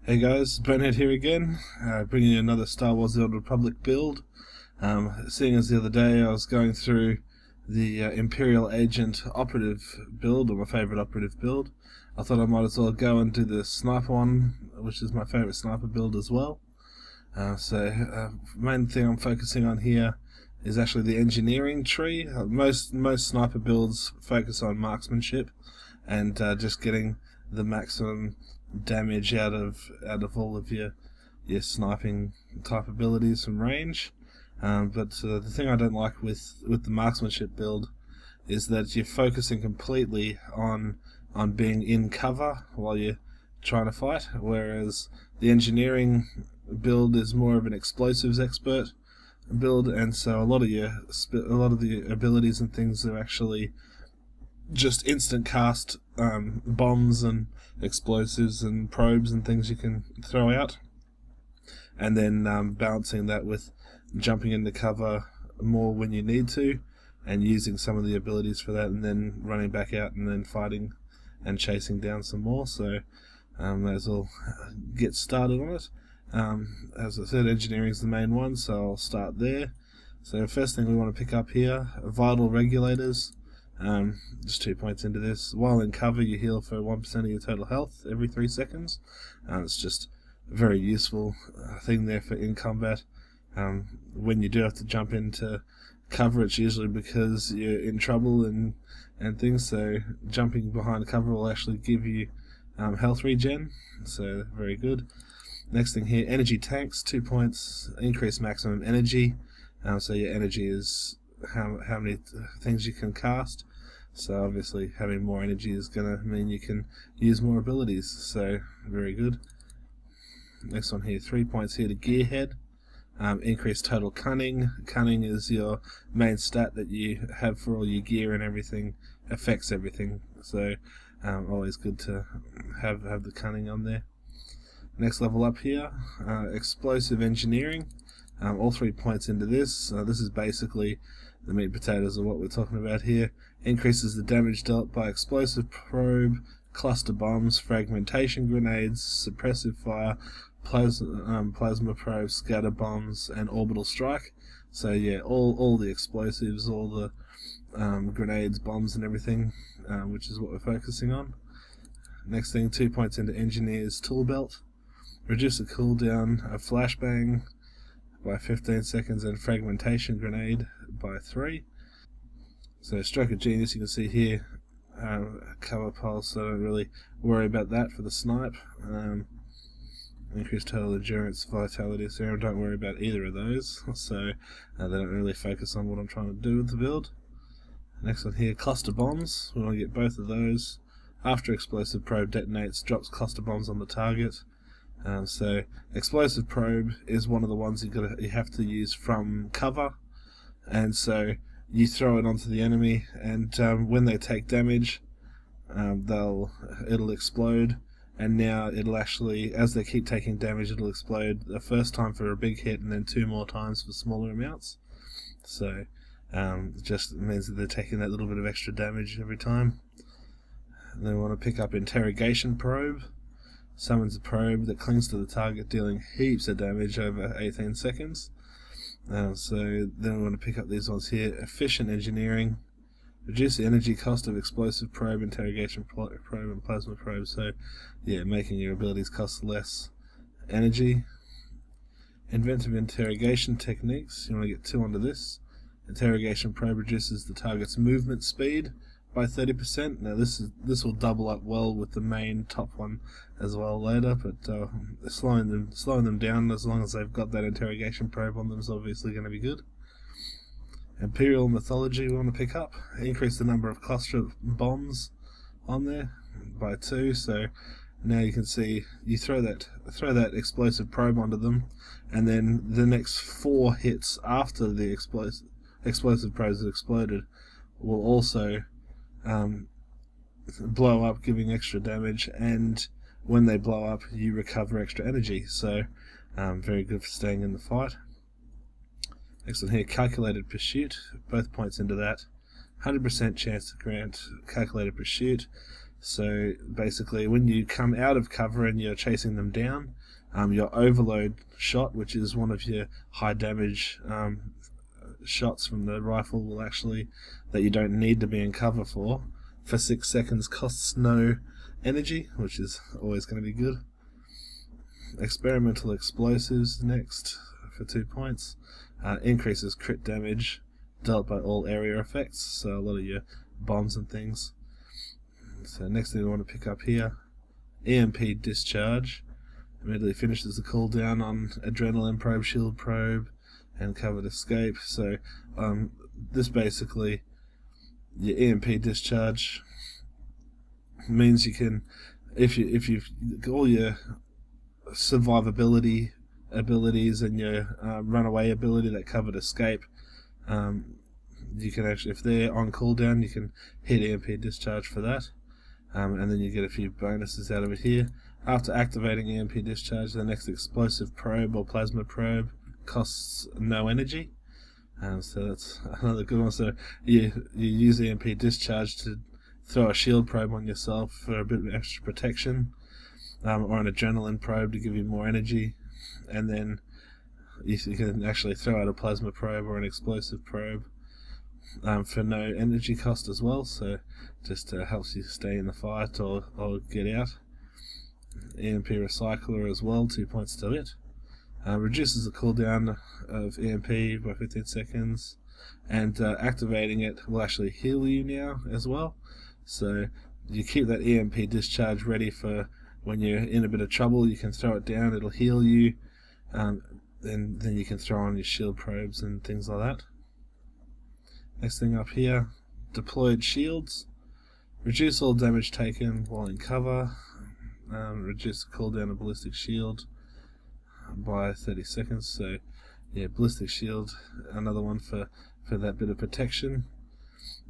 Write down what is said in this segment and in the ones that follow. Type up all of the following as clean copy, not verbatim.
Hey guys, Bonehead here again, bringing you another Star Wars The Old Republic build. Seeing as the other day I was going through the Imperial Agent operative build, or my favourite operative build, I thought I might as well go and do the sniper one, which is my favourite sniper build as well. Main thing I'm focusing on here is actually the engineering tree. Most sniper builds focus on marksmanship and just getting the maximum damage out of all of your sniping type abilities from range. But the thing I don't like with the marksmanship build is that you're focusing completely on being in cover while you're trying to fight, whereas the engineering build is more of an explosives expert build, and so a lot of the abilities and things are actually just instant cast bombs and explosives and probes and things you can throw out, and then balancing that with jumping into cover more when you need to and using some of the abilities for that, and then running back out and then fighting and chasing down some more. So may as well get started on it. As I said, engineering is the main one, so I'll start there. So first thing we want to pick up here, vital regulators. Just 2 points into this. While in cover, you heal for 1% of your total health every 3 seconds. It's just a very useful thing there for in combat. When you do have to jump into cover, it's usually because you're in trouble and things, so jumping behind cover will actually give you health regen, so very good. Next thing here, energy tanks, 2 points, increase maximum energy. So your energy is how many things you can cast, so obviously having more energy is going to mean you can use more abilities, so very good. Next one here, 3 points here to gearhead. Increased total cunning. Cunning is your main stat that you have for all your gear and everything, affects everything, so always good to have the cunning on there. Next level up here, explosive engineering. All 3 points into this. This is basically the meat and potatoes of what we're talking about here. Increases the damage dealt by explosive probe, cluster bombs, fragmentation grenades, suppressive fire, plasma probe, scatter bombs, and orbital strike. So yeah, all the explosives, all the grenades, bombs, and everything, which is what we're focusing on. Next thing, 2 points into engineer's tool belt. Reduce the cooldown of flashbang by 15 seconds and fragmentation grenade by 3. So stroke of genius, you can see here, cover pulse, so I don't really worry about that for the snipe. Increased total endurance, vitality, so I don't worry about either of those, so they don't really focus on what I'm trying to do with the build. Next one here, cluster bombs. We want to get both of those. After explosive probe detonates, drops cluster bombs on the target. So explosive probe is one of the ones you have to use from cover, and so you throw it onto the enemy, and when they take damage, it'll explode, and now it'll actually, as they keep taking damage, it'll explode the first time for a big hit and then 2 more times for smaller amounts. So it just means that they're taking that little bit of extra damage every time. And then we want to pick up interrogation probe. Summons a probe that clings to the target, dealing heaps of damage over 18 seconds. So then we want to pick up these ones here. Efficient engineering. Reduce the energy cost of explosive probe, interrogation probe, and plasma probe. So yeah, making your abilities cost less energy. Inventive interrogation techniques. You want to get 2 onto this. Interrogation probe reduces the target's movement speed by 30%. Now this will double up well with the main top one as well later, but slowing them down as long as they've got that interrogation probe on them is obviously going to be good. Imperial mythology we want to pick up. Increase the number of cluster bombs on there by 2. So now you can see you throw that explosive probe onto them, and then the next 4 hits after the explosive probes have exploded will also blow up, giving extra damage, and when they blow up you recover extra energy, so very good for staying in the fight. Next one here, calculated pursuit, both points into that. 100% chance to grant calculated pursuit. So basically, when you come out of cover and you're chasing them down, your overload shot, which is one of your high damage shots from the rifle, will actually, that you don't need to be in cover for 6 seconds, costs no energy, which is always going to be good. Experimental explosives next for 2 points. Increases crit damage dealt by all area effects, so a lot of your bombs and things. So next thing we want to pick up here, EMP discharge. Immediately finishes the cooldown on adrenaline probe, shield probe, and covered escape. So this basically, your EMP discharge means you can, if you've all your survivability abilities and your runaway ability, that covered escape, you can actually, if they're on cooldown, you can hit EMP discharge for that, and then you get a few bonuses out of it here. After activating EMP discharge, the next explosive probe or plasma probe costs no energy, so that's another good one. So you use EMP discharge to throw a shield probe on yourself for a bit of extra protection, or an adrenaline probe to give you more energy, and then you can actually throw out a plasma probe or an explosive probe for no energy cost as well, so just helps you stay in the fight or get out. EMP recycler as well, 2 points to it. Reduces the cooldown of EMP by 15 seconds, and activating it will actually heal you now as well, so you keep that EMP discharge ready for when you're in a bit of trouble. You can throw it down, it'll heal you, then you can throw on your shield probes and things like that. Next thing up here, deployed shields. Reduce all damage taken while in cover. Reduce the cooldown of ballistic shield by 30 seconds. So yeah, ballistic shield, another one for that bit of protection,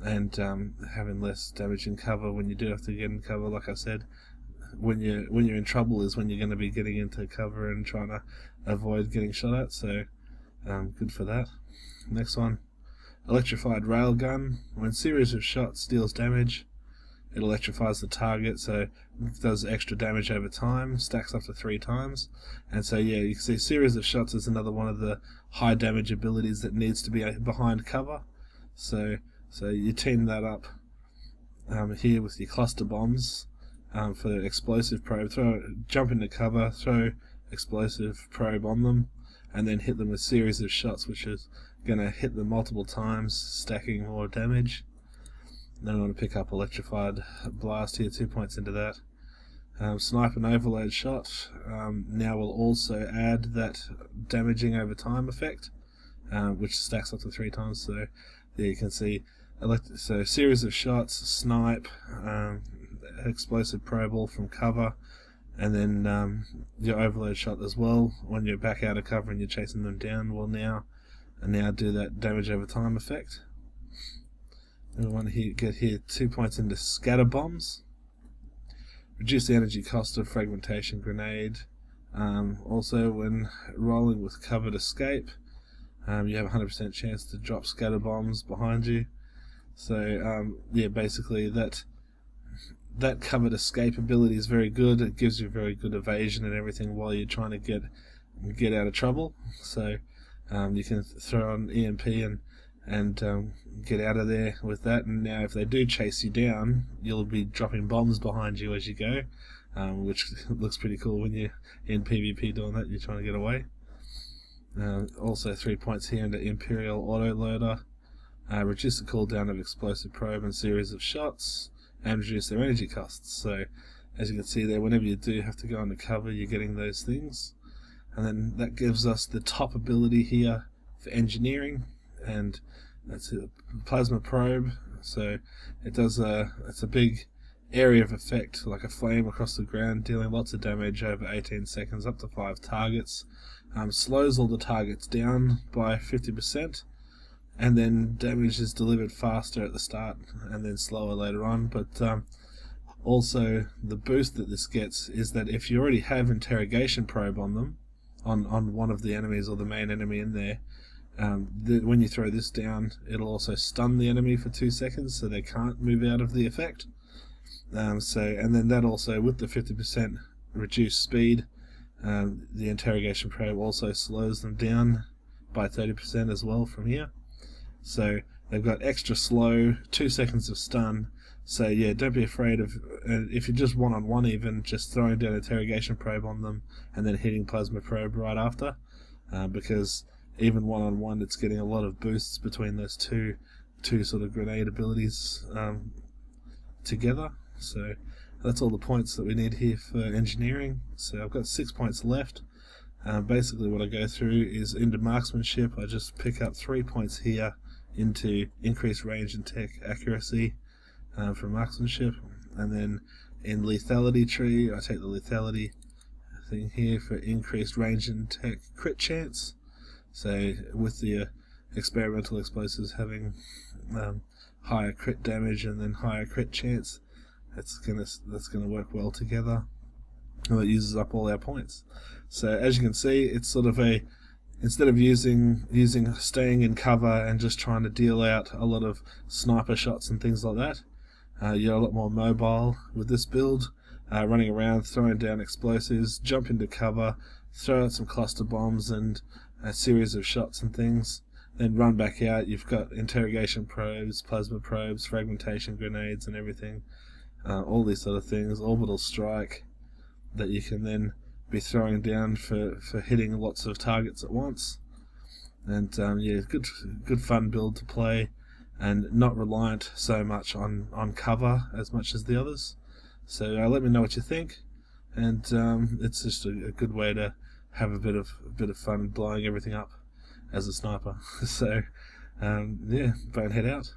and having less damage in cover when you do have to get in cover. Like I said, when you're in trouble is when you're going to be getting into cover and trying to avoid getting shot at, so good for that. Next one, electrified railgun. When series of shots deals damage, it electrifies the target, so it does extra damage over time, stacks up to 3 times. And so yeah, you can see series of shots is another one of the high damage abilities that needs to be behind cover. So you team that up here with your cluster bombs for explosive probe. Jump into cover, throw explosive probe on them, and then hit them with series of shots, which is going to hit them multiple times, stacking more damage. Then I want to pick up electrified blast here, 2 points into that. Snipe and overload shot now will also add that damaging over time effect, which stacks up to 3 times. So there you can see, so series of shots, snipe, explosive probe all from cover, and then your overload shot as well. When you're back out of cover and you're chasing them down, will now do that damage over time effect. We want to get here 2 points into scatter bombs. Reduce the energy cost of fragmentation grenade. Also, when rolling with covered escape, you have a 100% chance to drop scatter bombs behind you. So yeah, basically that covered escape ability is very good. It gives you very good evasion and everything while you're trying to get out of trouble. So you can throw on EMP and get out of there with that. And now if they do chase you down, you'll be dropping bombs behind you as you go, which looks pretty cool when you're in PvP doing that. You're trying to get away. Also 3 points here into Imperial Autoloader. Reduce the cooldown of explosive probe and series of shots, and reduce their energy costs. So as you can see there, whenever you do have to go under cover, you're getting those things. And then that gives us the top ability here for engineering, and that's a plasma probe. So it does it's a big area of effect, like a flame across the ground, dealing lots of damage over 18 seconds, up to 5 targets. Slows all the targets down by 50%, and then damage is delivered faster at the start and then slower later on. But also the boost that this gets is that if you already have interrogation probe on them, on one of the enemies or the main enemy in there, when you throw this down, it'll also stun the enemy for 2 seconds, so they can't move out of the effect. And then that also, with the 50% reduced speed, the interrogation probe also slows them down by 30% as well from here. So they've got extra slow, 2 seconds of stun. So yeah, don't be afraid of, if you're just one-on-one even, just throwing down interrogation probe on them and then hitting plasma probe right after, because even one-on-one it's getting a lot of boosts between those two sort of grenade abilities together. So that's all the points that we need here for engineering. So I've got 6 points left. Basically what I go through is into marksmanship. I just pick up 3 points here into increased range and tech accuracy for marksmanship, and then in lethality tree I take the lethality thing here for increased range and tech crit chance. So with the experimental explosives having higher crit damage and then higher crit chance, that's gonna work well together. Well, it uses up all our points. So as you can see, it's sort of a, instead of using staying in cover and just trying to deal out a lot of sniper shots and things like that, you're a lot more mobile with this build, running around, throwing down explosives, jump into cover, throw out some cluster bombs and a series of shots and things, then run back out. You've got interrogation probes, plasma probes, fragmentation grenades and everything, all these sort of things, orbital strike that you can then be throwing down for hitting lots of targets at once. And yeah, good fun build to play, and not reliant so much on cover as much as the others. So let me know what you think, and it's just a good way to have a bit of fun blowing everything up as a sniper. So yeah, Bonehead out.